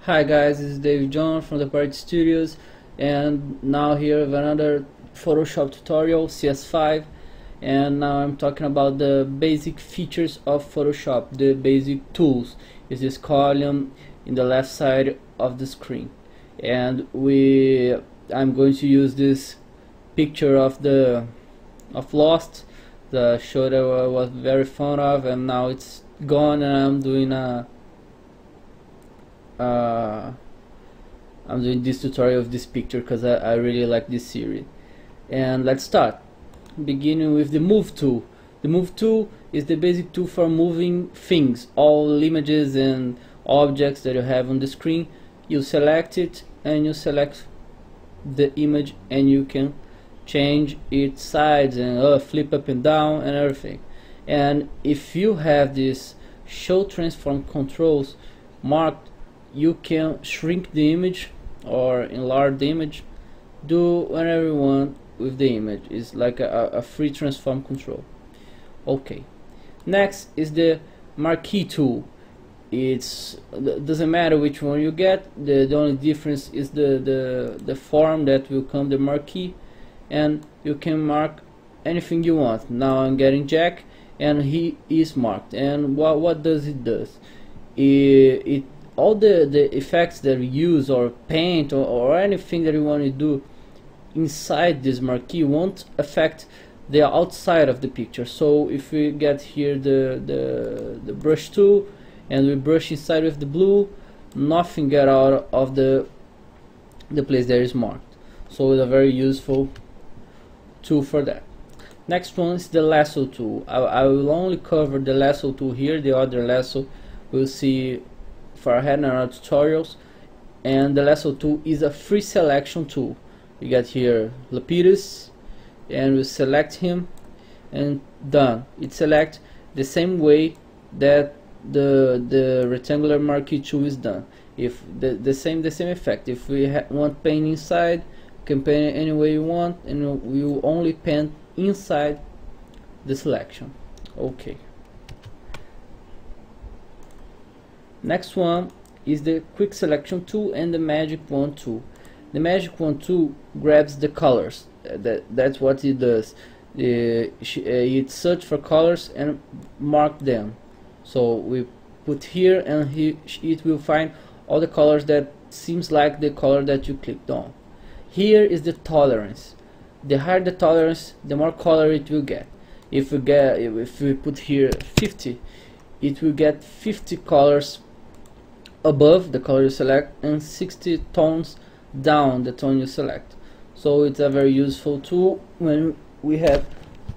Hi guys, this is David John from the Party Studios, and now here with another Photoshop tutorial, CS5, and now I'm talking about the basic features of Photoshop, the basic tools. Is this column in the left side of the screen, and I'm going to use this picture of Lost, the show that I was very fond of, and now it's gone, and I'm doing this tutorial of this picture because I really like this series. And let's start, beginning with the move tool. The move tool is the basic tool for moving things, all images and objects that you have on the screen. You select it and you select the image, and you can change its sides and flip up and down and everything. And if you have this show transform controls marked, you can shrink the image or enlarge the image, do whatever you want with the image. It's like a free transform control. Okay, next is the marquee tool. It doesn't matter which one you get, the only difference is the form that will come the marquee, and you can mark anything you want. Now I'm getting Jack, and he is marked. And what does it does? It all the effects that we use, or paint, or anything that we want to do inside this marquee won't affect the outside of the picture. So if we get here the brush tool and we brush inside with the blue, nothing get out of the place that is marked. So it's a very useful tool for that. Next one is the lasso tool. I will only cover the lasso tool here. The other lasso we'll see far ahead in our tutorials. And the lasso tool is a free selection tool. You get here Lapidus, and we select him, and done. It selects the same way that the rectangular marquee tool is done. If the same effect. If we want paint inside, you can paint it any way you want, and we will only paint inside the selection. Okay. Next one is the quick selection tool and the magic wand tool. The magic wand tool grabs the colors. That's what it does. It search for colors and mark them. So we put here, and it will find all the colors that seems like the color that you clicked on. Here is the tolerance. The higher the tolerance, the more color it will get. If we put here 50, it will get 50 colors above the color you select, and 60 tones down the tone you select. So it's a very useful tool when we have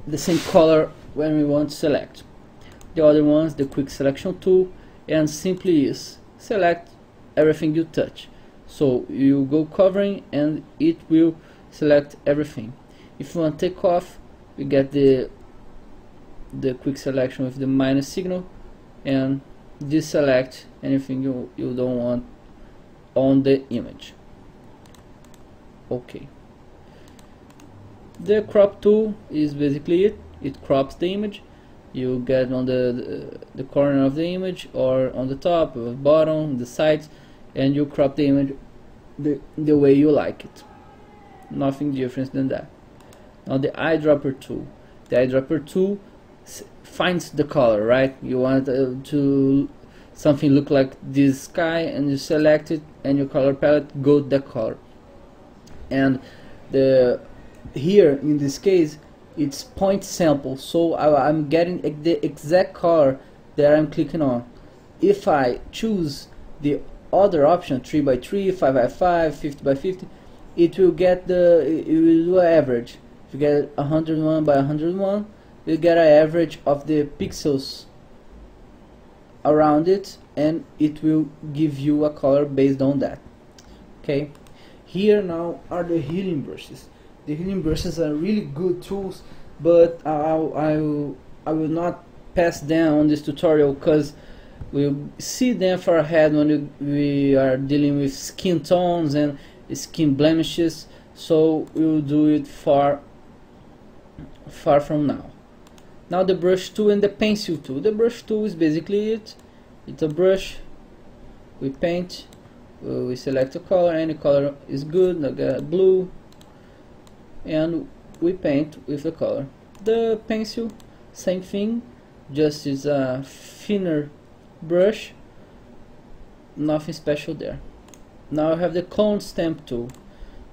the same color when we want to select. The other one is the quick selection tool, and simply is select everything you touch. So you go covering and it will select everything. If you want to take off, we get the quick selection with the minus signal, and deselect anything you don't want on the image. Okay. The crop tool is basically it crops the image. You get on the corner of the image, or on the top or bottom, the sides, and you crop the image the way you like it. Nothing different than that. Now the eyedropper tool. The eyedropper tool finds the color, right? You want to something look like this sky, and you select it, and your color palette go to that color. And here in this case it's point sample, so I'm getting the exact color that I'm clicking on. If I choose the other option, 3x3, 5x5, 50x50, it will do an average. If you get 101 by 101, you get an average of the pixels around it, and it will give you a color based on that. Okay. Here now are the healing brushes. The healing brushes are really good tools, but I will not pass them on this tutorial because we'll see them far ahead when we are dealing with skin tones and skin blemishes. So we'll do it far from now. Now the brush tool and the pencil tool. The brush tool is basically it's a brush, we paint, we select a color, any color is good, like blue, and we paint with the color. The pencil, same thing, just is a thinner brush, nothing special there. Now I have the clone stamp tool.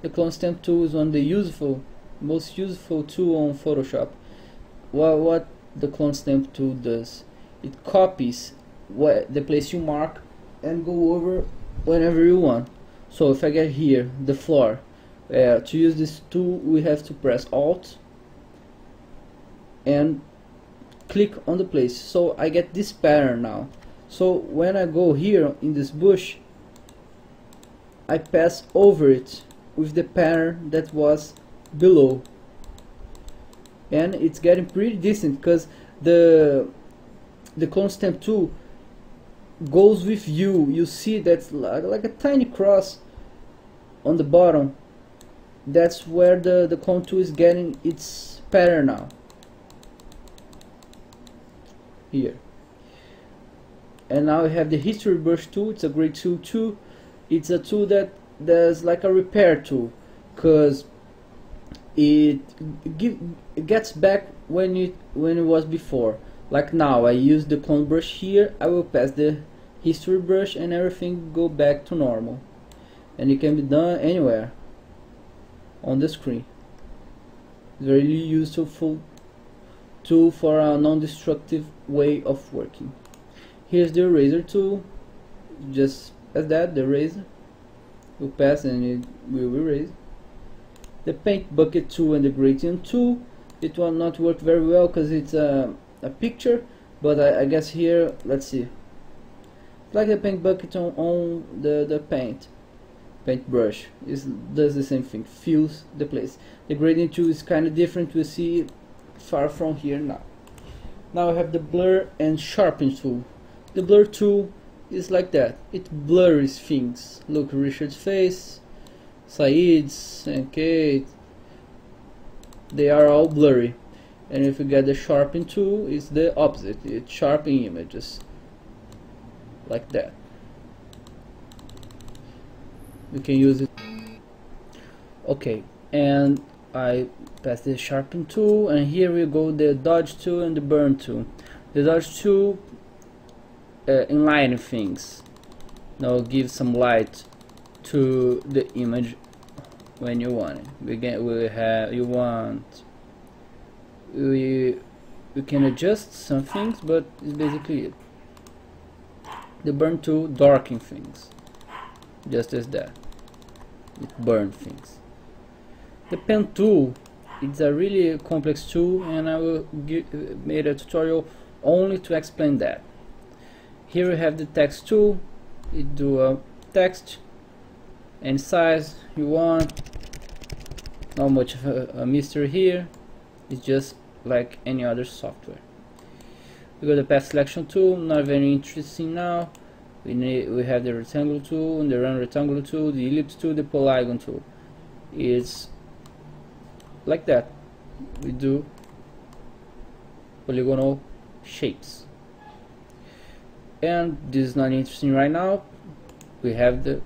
The clone stamp tool is one of the most useful tool on Photoshop. What the clone stamp tool does, it copies the place you mark and go over whenever you want. So if I get here the floor, to use this tool we have to press Alt and click on the place, so I get this pattern now. So when I go here in this bush, I pass over it with the pattern that was below, and it's getting pretty decent because the clone stamp tool goes with you see that's like a tiny cross on the bottom. That's where the clone tool is getting its pattern now, here. And now we have the history brush tool. It's a great tool too. It's a tool that does like a repair tool, because it gets back when it was before. Like now I use the clone brush here, I will pass the history brush and everything go back to normal, and it can be done anywhere on the screen. It's very useful tool for a non-destructive way of working. Here's the eraser tool, just as that, the eraser will pass and it will erase. The paint bucket tool and the gradient tool, it will not work very well because it's a picture, but I guess here, let's see, it's like the paint bucket on the paint brush, does the same thing, fills the place. The gradient tool is kind of different, we'll see far from here now. Now I have the blur and sharpen tool. The blur tool is like that, it blurs things. Look, Richard's face, Said's and Kate, they are all blurry. And if you get the sharpen tool, it's the opposite, it's sharpening images like that. We can use it. Okay, and I pass the sharpen tool, and here we go the dodge tool and the burn tool. The dodge tool enliven things. Now give some light to the image when you want it. We can adjust some things, but it's basically it. The burn tool darken things, just as that. It burns things. The pen tool, it's a really complex tool, and I will make a tutorial only to explain that. Here we have the text tool. It do a text and size you want. Not much of a mystery here. It's just like any other software. We got the path selection tool, not very interesting now. We have the rectangle tool and the round rectangle tool, the ellipse tool, the polygon tool. It's like that. We do polygonal shapes. And this is not interesting right now. We have the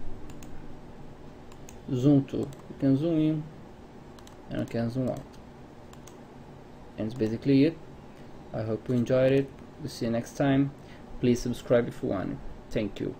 zoom tool. You can zoom in and you can zoom out. And it's basically it. I hope you enjoyed it. We'll see you next time. Please subscribe if you want. Thank you.